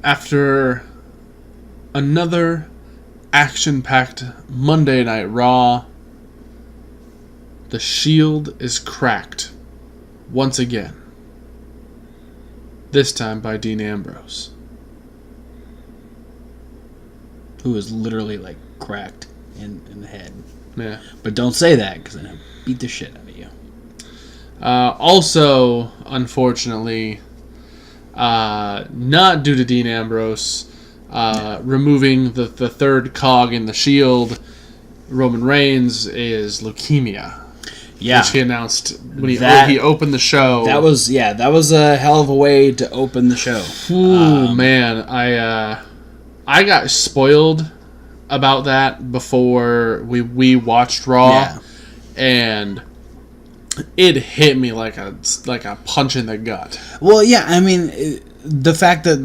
after another action-packed Monday Night Raw, the Shield is cracked once again. This time by Dean Ambrose, who is literally like cracked in the head. Yeah. But don't say that, because then I'll beat the shit out of you. Also, unfortunately, not due to Dean Ambrose removing the third cog in the Shield, Roman Reigns is leukemia. Yeah. Which he announced when he opened the show. That was a hell of a way to open the show. Ooh, man. I got spoiled about that before we watched Raw. Yeah. And it hit me like a punch in the gut. Well, yeah, I mean, the fact that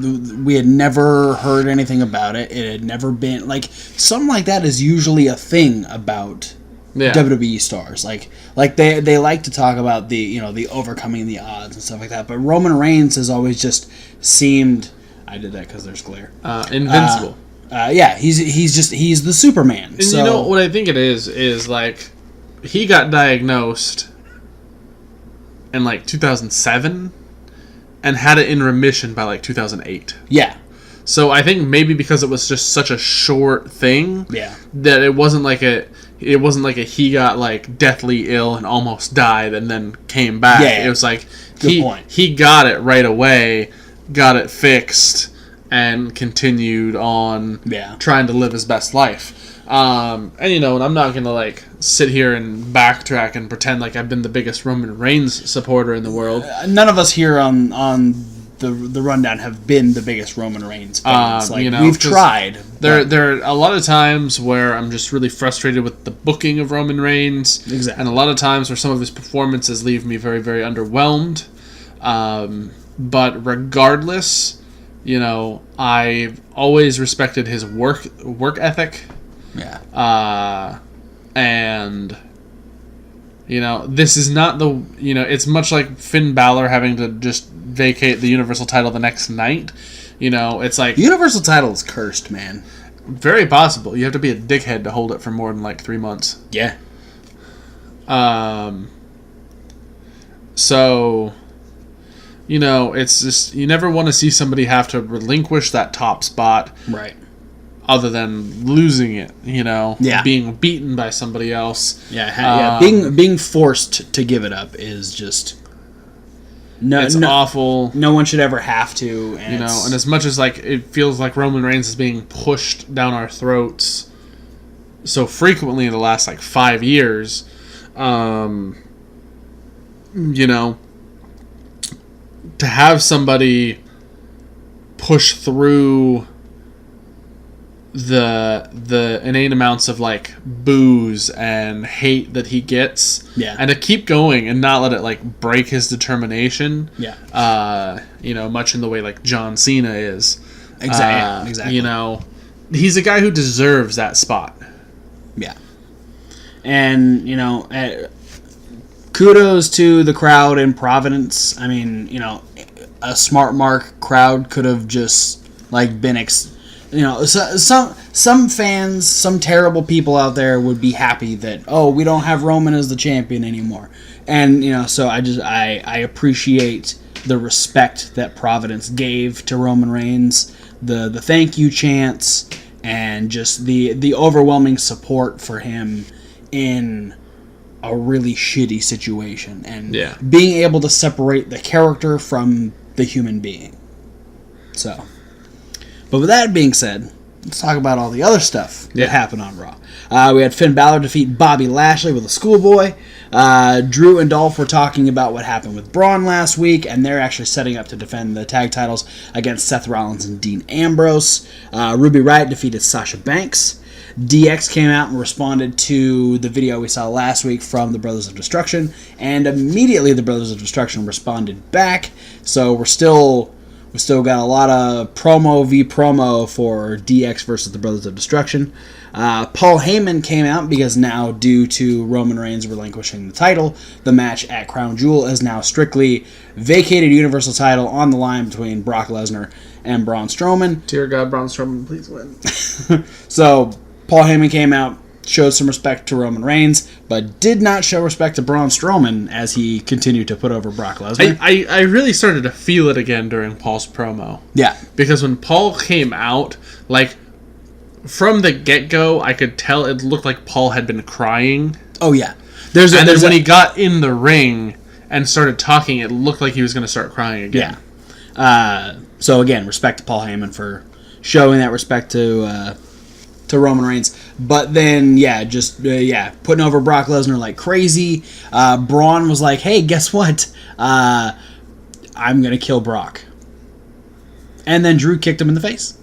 we had never heard anything about it, it had never been, like, something like that is usually a thing about WWE stars. Like they like to talk about the overcoming the odds and stuff like that, but Roman Reigns has always just seemed, I did that because there's glare, invincible. Yeah, he's the Superman. And you know what I think it is like, he got diagnosed in like 2007 and had it in remission by like 2008. Yeah. So I think maybe because it was just such a short thing, that it wasn't like a he got like deathly ill and almost died and then came back. Yeah. It was like Good point. He got it right away, got it fixed, and continued on trying to live his best life. And I'm not gonna like sit here and backtrack and pretend like I've been the biggest Roman Reigns supporter in the world. None of us here on the rundown have been the biggest Roman Reigns fans. We've tried. There are a lot of times where I'm just really frustrated with the booking of Roman Reigns. Exactly. And a lot of times where some of his performances leave me very, very underwhelmed. But regardless, I've always respected his work ethic. Yeah. And this is not the, it's much like Finn Balor having to just vacate the Universal title the next night. It's like, Universal title is cursed, man. Very possible. You have to be a dickhead to hold it for more than like 3 months. Yeah. So, it's just, you never want to see somebody have to relinquish that top spot. Right. Other than losing it, being beaten by somebody else. Yeah. Being forced to give it up is just it's awful. No one should ever have to. And as much as like it feels like Roman Reigns is being pushed down our throats so frequently in the last like 5 years, to have somebody push through the inane amounts of like boos and hate that he gets, and to keep going and not let it like break his determination, much in the way like John Cena is. Exactly. He's a guy who deserves that spot. Yeah. And kudos to the crowd in Providence. I mean, a smart mark crowd could have just like been some fans, some terrible people out there would be happy that, we don't have Roman as the champion anymore. And, so I appreciate the respect that Providence gave to Roman Reigns, the thank you chants, and just the overwhelming support for him in a really shitty situation. And being able to separate the character from the human being. So... But with that being said, let's talk about all the other stuff that happened on Raw. We had Finn Balor defeat Bobby Lashley with a schoolboy. Drew and Dolph were talking about what happened with Braun last week, and they're actually setting up to defend the tag titles against Seth Rollins and Dean Ambrose. Ruby Riott defeated Sasha Banks. DX came out and responded to the video we saw last week from the Brothers of Destruction, and immediately the Brothers of Destruction responded back. So we're still We still got a lot of promo v promo for DX versus the Brothers of Destruction. Paul Heyman came out because now, due to Roman Reigns relinquishing the title, the match at Crown Jewel is now strictly vacated Universal title on the line between Brock Lesnar and Braun Strowman. Dear God, Braun Strowman, please win. So, Paul Heyman came out, showed some respect to Roman Reigns, but did not show respect to Braun Strowman as he continued to put over Brock Lesnar. I really started to feel it again during Paul's promo. Yeah. Because when Paul came out, like, from the get-go, I could tell it looked like Paul had been crying. Oh, yeah. Then when he got in the ring and started talking, it looked like he was going to start crying again. Yeah. So, again, respect to Paul Heyman for showing that respect to Roman Reigns. But then, putting over Brock Lesnar like crazy. Braun was like, hey, guess what? I'm going to kill Brock. And then Drew kicked him in the face.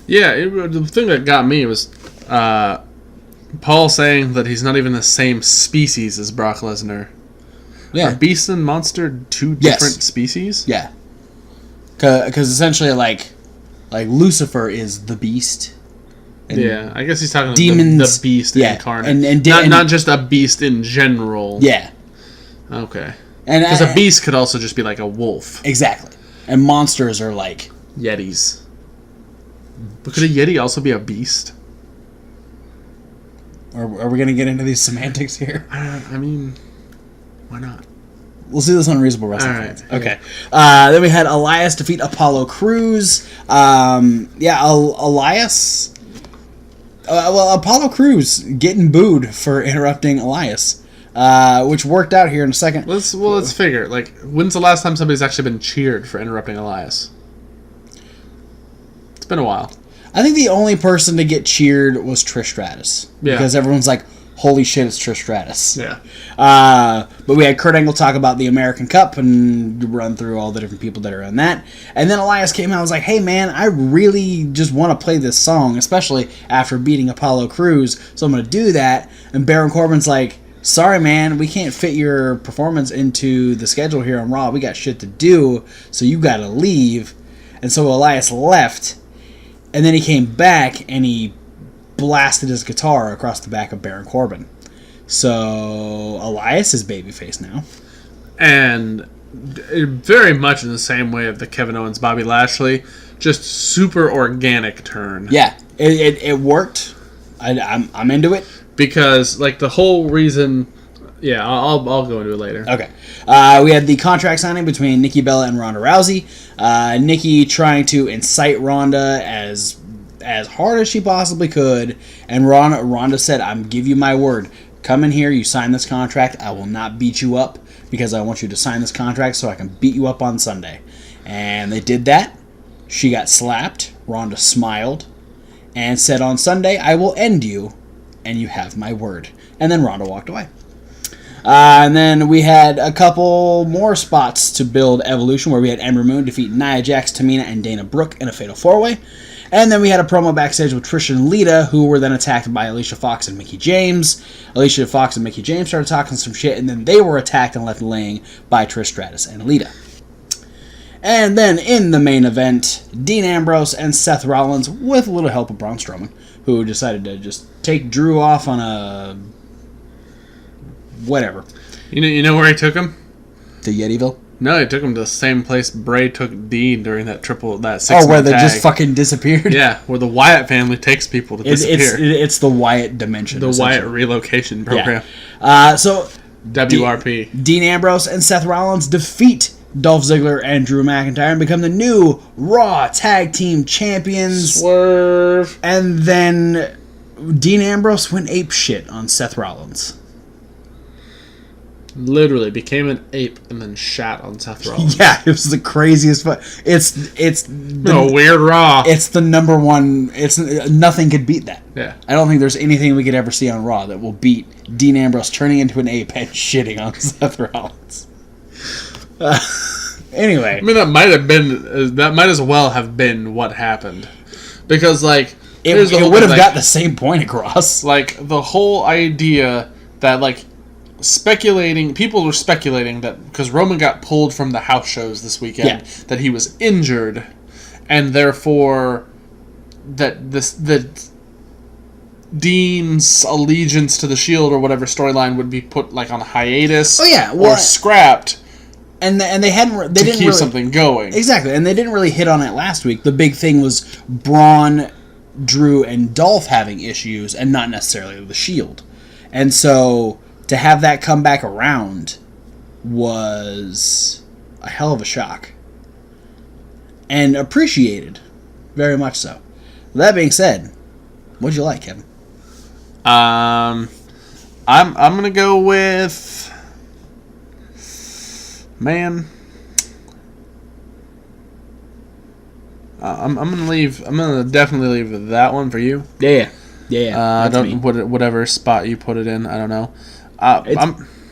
Yeah, the thing that got me was Paul saying that he's not even the same species as Brock Lesnar. Yeah. Are beast and monster two different species? Yeah. Because essentially, like Lucifer is the beast. Yeah, I guess he's talking demons, the beast incarnate. And not just a beast in general. Yeah. Okay. Because a beast could also just be like a wolf. Exactly. And monsters are like... Yetis. But could a Yeti also be a beast? Are we going to get into these semantics here? I mean, why not? We'll see this on Reasonable Wrestling Fans. Right. Okay. Then we had Elias defeat Apollo Crews. Elias... Apollo Crews getting booed for interrupting Elias, which worked out here in a second. Let's figure. Like, when's the last time somebody's actually been cheered for interrupting Elias? It's been a while. I think the only person to get cheered was Trish Stratus. Yeah. Because everyone's like, holy shit, it's Trish Stratus. Yeah. But we had Kurt Angle talk about the American Cup and run through all the different people that are in that. And then Elias came out and was like, hey man, I really just want to play this song, especially after beating Apollo Crews, so I'm going to do that. And Baron Corbin's like, sorry man, we can't fit your performance into the schedule here on Raw. We got shit to do, so you got to leave. And so Elias left. And then he came back and he blasted his guitar across the back of Baron Corbin. So Elias is babyface now. And very much in the same way of the Kevin Owens Bobby Lashley, just super organic turn. Yeah, it worked. I'm into it. Because like the whole reason... Yeah, I'll go into it later. Okay. We had the contract signing between Nikki Bella and Ronda Rousey. Nikki trying to incite Ronda as hard as she possibly could, and Ronda said, "I'm give you my word. Come in here, you sign this contract. I will not beat you up because I want you to sign this contract so I can beat you up on Sunday." And they did that. She got slapped. Ronda smiled and said, "On Sunday, I will end you, and you have my word." And then Ronda walked away. And then we had a couple more spots to build Evolution, where we had Ember Moon defeat Nia Jax, Tamina, and Dana Brooke in a Fatal 4-Way. And then we had a promo backstage with Trish and Lita, who were then attacked by Alicia Fox and Mickie James. Alicia Fox and Mickie James started talking some shit, and then they were attacked and left laying by Trish Stratus and Lita. And then in the main event, Dean Ambrose and Seth Rollins, with a little help of Braun Strowman, who decided to just take Drew off on a... whatever. You know where he took him? To Yetiville? No, he took him to the same place Bray took Dean during that 6-man Oh, where they just fucking disappeared? Yeah, where the Wyatt family takes people to disappear. It's the Wyatt dimension. The Wyatt relocation program. Yeah. So WRP. Dean Ambrose and Seth Rollins defeat Dolph Ziggler and Drew McIntyre and become the new Raw Tag Team Champions. Swerve. And then Dean Ambrose went ape shit on Seth Rollins. Literally became an ape and then shat on Seth Rollins. Yeah, it was the craziest. It's the weird Raw. It's the number one. It's nothing could beat that. Yeah, I don't think there's anything we could ever see on Raw that will beat Dean Ambrose turning into an ape and shitting on Seth Rollins. Anyway, I mean that might as well have been what happened, because like it would have got the same point across. Like the whole idea that like people were speculating that because Roman got pulled from the house shows this weekend, that he was injured, and therefore that Dean's allegiance to the Shield or whatever storyline would be put like on hiatus. Or scrapped. And they didn't keep something going. Exactly, and they didn't really hit on it last week. The big thing was Braun, Drew, and Dolph having issues, and not necessarily the Shield. And so to have that come back around was a hell of a shock. And appreciated. Very much so. That being said, what'd you like, Kevin? I'm gonna go with... Man, I'm gonna definitely leave that one for you. Yeah. I don't whatever spot you put it in. I don't know. It's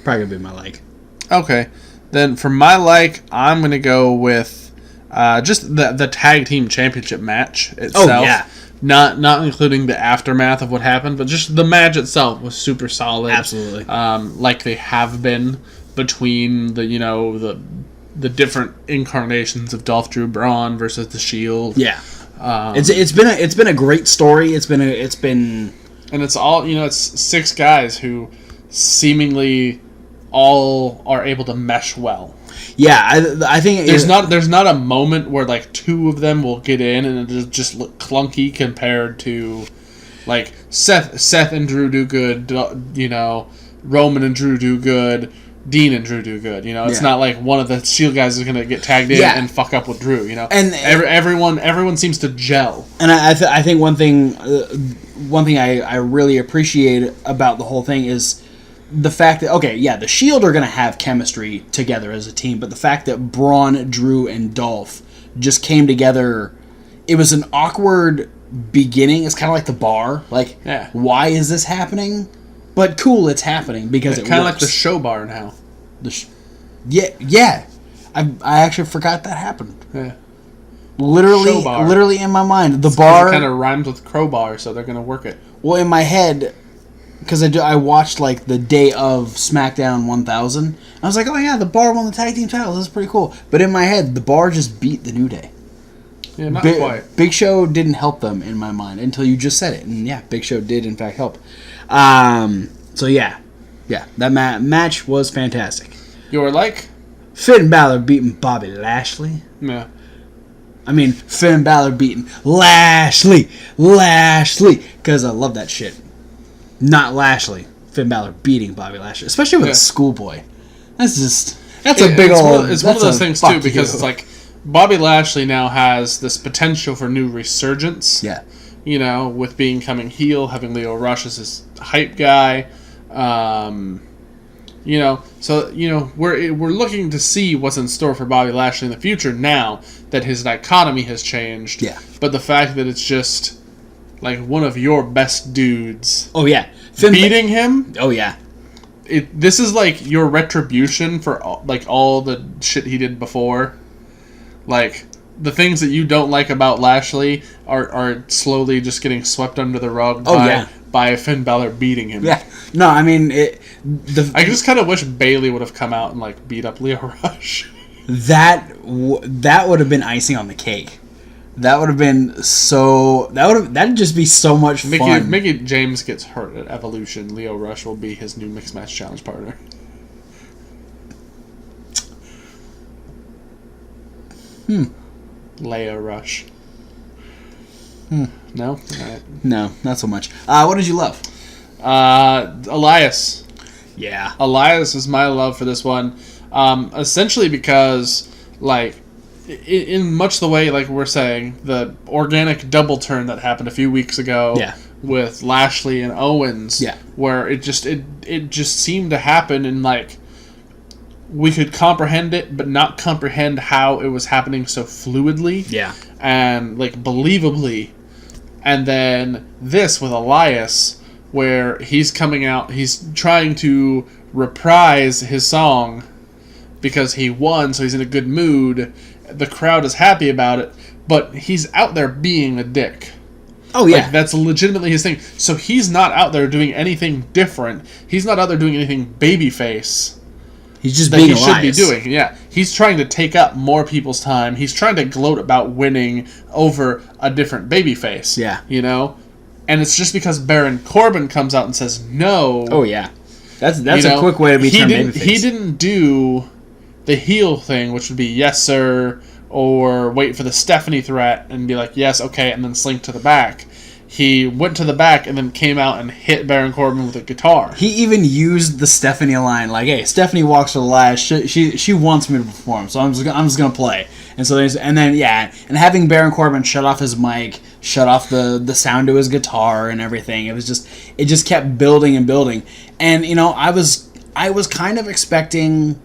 probably gonna be my like. Okay, then for my like, I'm gonna go with just the tag team championship match itself. Oh yeah. Not including the aftermath of what happened, but just the match itself was super solid. Absolutely. Like they have been between the different incarnations of Dolph, Drew, Braun versus the Shield. Yeah. It's been a great story. It's been and it's all it's 6 guys who seemingly all are able to mesh well. Yeah, I think there's not a moment where like 2 of them will get in and it'll just look clunky compared to like Seth and Drew do good, Roman and Drew do good, Dean and Drew do good. It's not like one of the Shield guys is gonna get tagged in and fuck up with Drew. And everyone seems to gel. And I think one thing I really appreciate about the whole thing is the fact that the Shield are gonna have chemistry together as a team, but the fact that Braun, Drew, and Dolph just came together, it was an awkward beginning. It's kind of like the Bar. Like, why is this happening? But cool, it's happening because it kind of works. like the show bar now. Yeah. I actually forgot that happened. Yeah. Literally in my mind, the bar kind of rhymes with crowbar, so they're gonna work it. Well, in my head, because I watched like the day of SmackDown 1000, I was like, oh yeah, the Bar won the tag team titles. This is pretty cool. But in my head, the Bar just beat the New Day. Yeah, not quite. Big Show didn't help them in my mind until you just said it, and yeah, Big Show did in fact help. So yeah, that match was fantastic. You were like Finn Balor beating Bobby Lashley. Yeah. I mean, Finn Balor beating Lashley, because I love that shit. Not Lashley. Finn Balor beating Bobby Lashley, especially with a schoolboy. That's a big old. It's one of those things too, because it's like Bobby Lashley now has this potential for new resurgence. Yeah. With becoming heel, having Leo Rush as his hype guy. So we're looking to see what's in store for Bobby Lashley in the future now that his dichotomy has changed. Yeah. But the fact that it's just like one of your best dudes. Oh yeah. Beating him. Oh yeah. This is like your retribution for all the shit he did before. Like the things that you don't like about Lashley are slowly just getting swept under the rug by Finn Balor beating him. Yeah. No, I mean I just kind of wish Bayley would have come out and like beat up Leo Rush. That would have been icing on the cake. That would have been so. That'd just be so much fun. Mickey James gets hurt at Evolution. Leo Rush will be his new mixed match challenge partner. Leo Rush. No? All right. No, not so much. What did you love? Elias. Yeah. Elias is my love for this one. Essentially because, like, in much the way, like we're saying, the organic double turn that happened a few weeks ago with Lashley and Owens, where it just seemed to happen and, like, we could comprehend it, but not comprehend how it was happening so fluidly. Yeah. And, like, believably. And then this with Elias, where he's coming out, he's trying to reprise his song because he won, so he's in a good mood. The crowd is happy about it, but he's out there being a dick. Oh, yeah. Like, that's legitimately his thing. So he's not out there doing anything different. He's not out there doing anything babyface. He's just that being he Elias. should be doing. Yeah, he's trying to take up more people's time. He's trying to gloat about winning over a different babyface. Yeah. You know? And it's just because Baron Corbin comes out and says no. Oh, yeah. That's a quick way to be turned babyface. He didn't do the heel thing, which would be yes, sir, or wait for the Stephanie threat and be like, yes, okay, and then slink to the back. He went to the back and then came out and hit Baron Corbin with a guitar. He even used the Stephanie line, like, "Hey, Stephanie walks for the last. She wants me to perform, so I'm just gonna play." And so and having Baron Corbin shut off his mic, shut off the sound to his guitar and everything. It just kept building and building. And you know, I was kind of expecting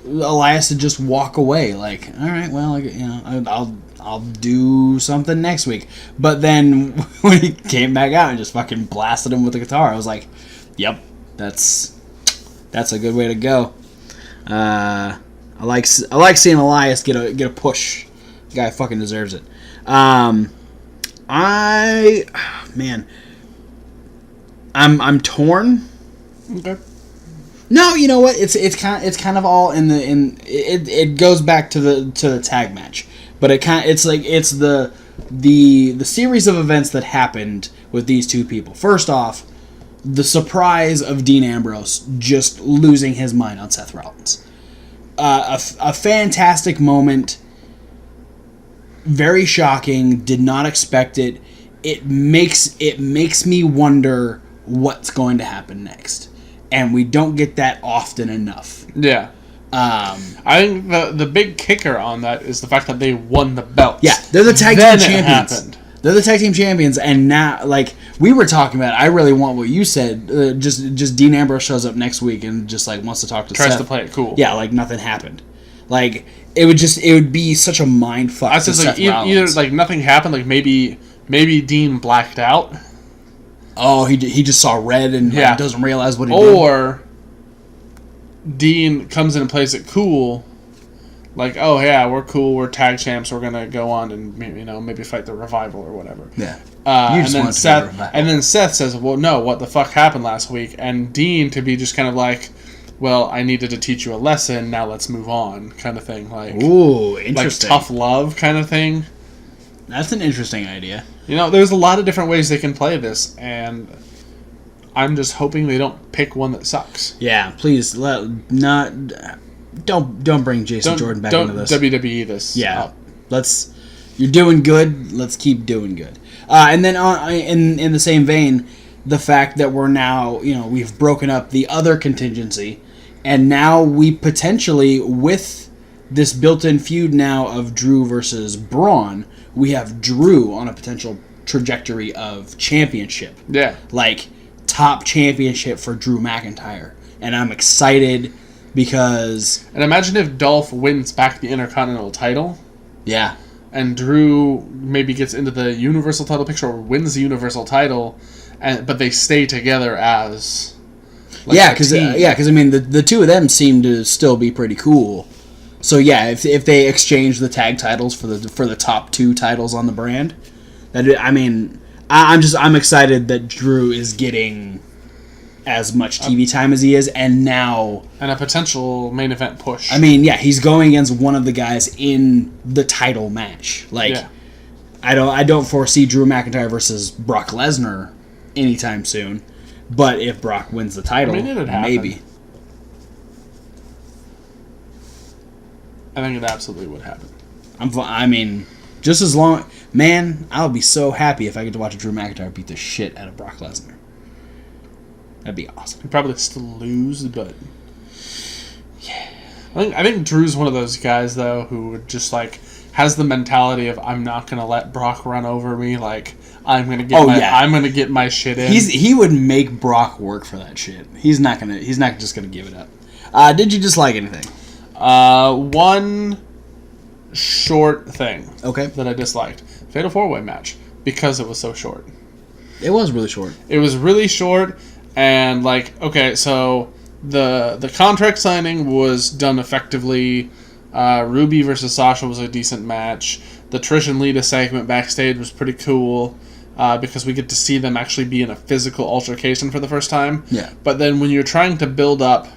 Elias to just walk away, like, all right, well, you know, I'll do something next week. But then when he came back out and just fucking blasted him with the guitar, I was like, yep, that's a good way to go. I like seeing Elias get a push. The guy fucking deserves it. I'm torn. Okay. No, you know what? It's kind of all it goes back to the tag match, but it's the series of events that happened with these two people. First off, the surprise of Dean Ambrose just losing his mind on Seth Rollins, a fantastic moment, very shocking. Did not expect it. It makes me wonder what's going to happen next. And we don't get that often enough. Yeah. I think the big kicker on that is the fact that they won the belts. Yeah, they're the tag team champions. Happened. They're the tag team champions, and now, like, we were talking about, I really want what you said. Just Dean Ambrose shows up next week and just, like, wants to talk to Seth. Tries to play it cool. Yeah, like nothing happened. Like, it would be such a mind fuck. I said, like, either like nothing happened, like maybe Dean blacked out. Oh, he just saw red and like, doesn't realize what he did. Or Dean comes in and plays it cool, like, oh yeah, we're cool, we're tag champs, we're gonna go on and maybe fight the Revival or whatever. Yeah. And then Seth says, well, no, what the fuck happened last week? And Dean to be just kind of like, well, I needed to teach you a lesson, now let's move on, kind of thing. Like, ooh, interesting. Like tough love kind of thing. That's an interesting idea. You know, there's a lot of different ways they can play this, and I'm just hoping they don't pick one that sucks. Yeah, please don't bring Jason Jordan back into this. Don't WWE this. Yeah, you're doing good. Let's keep doing good. And then in the same vein, the fact that we're now, we've broken up the other contingency, and now we potentially, with this built-in feud now of Drew versus Braun, we have Drew on a potential trajectory of championship. Yeah. Like, top championship for Drew McIntyre. And I'm excited because... And imagine if Dolph wins back the Intercontinental title. Yeah. And Drew maybe gets into the Universal title picture or wins the Universal title, but they stay together as... Like, yeah, because I mean, the two of them seem to still be pretty cool. So yeah, if they exchange the tag titles for the top two titles on the brand, I'm excited that Drew is getting as much TV time as he is, and now a potential main event push. I mean, yeah, he's going against one of the guys in the title match. Like, yeah. I don't foresee Drew McIntyre versus Brock Lesnar anytime soon. But if Brock wins the title, maybe. I think it absolutely would happen. Just as long... Man, I would be so happy if I get to watch Drew McIntyre beat the shit out of Brock Lesnar. That'd be awesome. He'd probably still lose, but... Yeah. I think Drew's one of those guys, though, who would just, like, has the mentality of, I'm not going to let Brock run over me, like... I'm gonna get my shit in. He would make Brock work for that shit. He's not just gonna give it up. Did you dislike anything? One short thing. Okay. That I disliked. Fatal 4-Way match. Because it was so short. It was really short. It was really short, and so the contract signing was done effectively. Ruby versus Sasha was a decent match. The Trish and Lita segment backstage was pretty cool. because we get to see them actually be in a physical altercation for the first time. Yeah. But then when you're trying to build up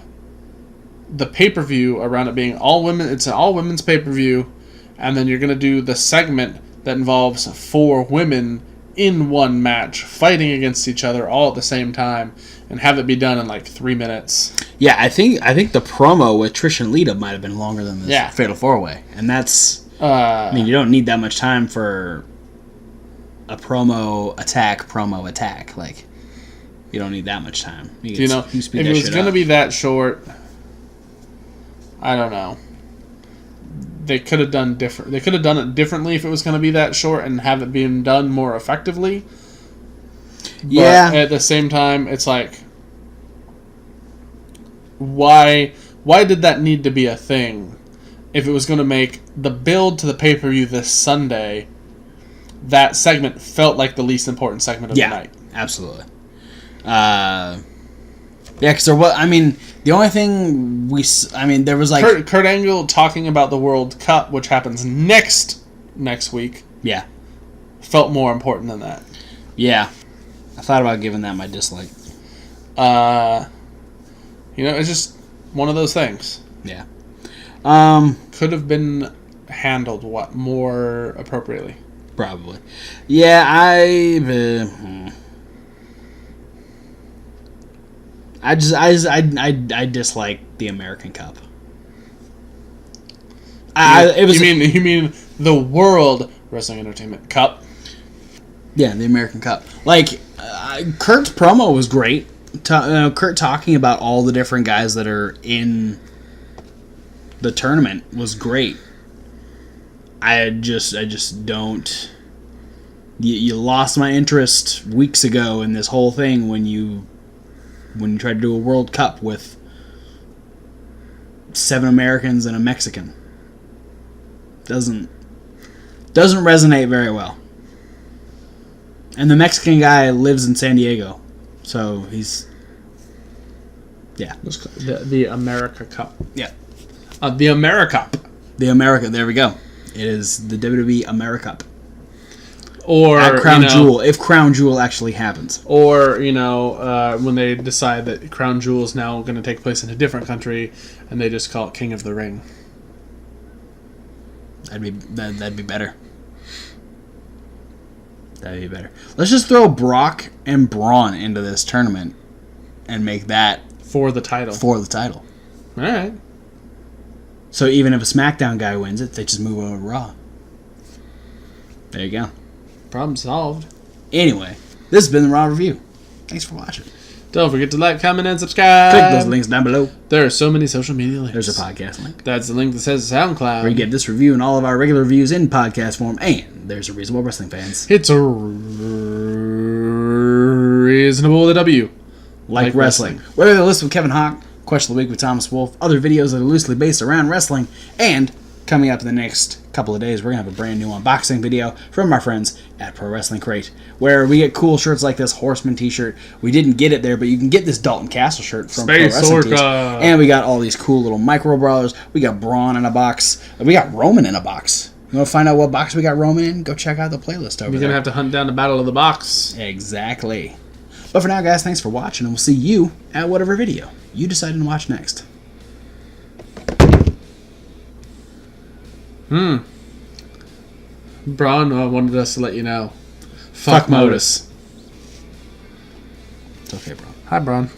the pay-per-view around it being all women, it's an all-women's pay-per-view, and then you're going to do the segment that involves 4 women in one match fighting against each other all at the same time, and have it be done in like 3 minutes. Yeah, I think the promo with Trish and Lita might have been longer than this Fatal 4-Way, and that's I mean, you don't need that much time for a promo attack. Like, you don't need that much time. If it was going to be that short, I don't know. They could have done different. They could have done it differently if it was going to be that short and have it being done more effectively. Yeah. But at the same time, it's like, why did that need to be a thing? If it was going to make the build to the pay-per-view this Sunday, that segment felt like the least important segment of the night. Absolutely. Yeah, because there was. I mean, the only thing there was like Kurt Angle talking about the World Cup, which happens next week. Yeah, felt more important than that. Yeah, I thought about giving that my dislike. It's just one of those things. Yeah. Could have been handled more appropriately. Probably. Yeah, I dislike the American Cup. You mean the World Wrestling Entertainment Cup? Yeah, the American Cup. Like, Kurt's promo was great. Kurt talking about all the different guys that are in the tournament was great. I just don't. You lost my interest weeks ago in this whole thing when you tried to do a World Cup with 7 Americans and a Mexican. Doesn't resonate very well. And the Mexican guy lives in San Diego, so he's the America Cup. Yeah, the Americup. The America. There we go. It is the WWE Americup. Or at Crown Jewel, if Crown Jewel actually happens. Or, when they decide that Crown Jewel is now going to take place in a different country, and they just call it King of the Ring. That'd be better. That'd be better. Let's just throw Brock and Braun into this tournament and make that for the title. All right. So even if a SmackDown guy wins it, they just move over to Raw. There you go. Problem solved. Anyway, this has been the Raw Review. Thanks for watching. Don't forget to like, comment, and subscribe. Click those links down below. There are so many social media links. There's a podcast link. That's the link that says SoundCloud. Where you get this review and all of our regular reviews in podcast form. And there's a Reasonable Wrestling Fans. It's a reasonable W. Like wrestling. Whether the list with Kevin Hawk, Question of the Week with Thomas Wolfe, other videos that are loosely based around wrestling, and coming up in the next couple of days, we're going to have a brand new unboxing video from our friends at Pro Wrestling Crate, where we get cool shirts like this Horseman t-shirt. We didn't get it there, but you can get this Dalton Castle shirt from Space Pro Wrestling Orca. And we got all these cool little micro brawlers. We got Braun in a box. We got Roman in a box. You want to find out what box we got Roman in? Go check out the playlist over there. You're going to have to hunt down the Battle of the Box. Exactly. But for now, guys, thanks for watching, and we'll see you at whatever video you decide to watch next. Braun wanted us to let you know. Fuck Modus. It's okay, bro. Hi, Braun.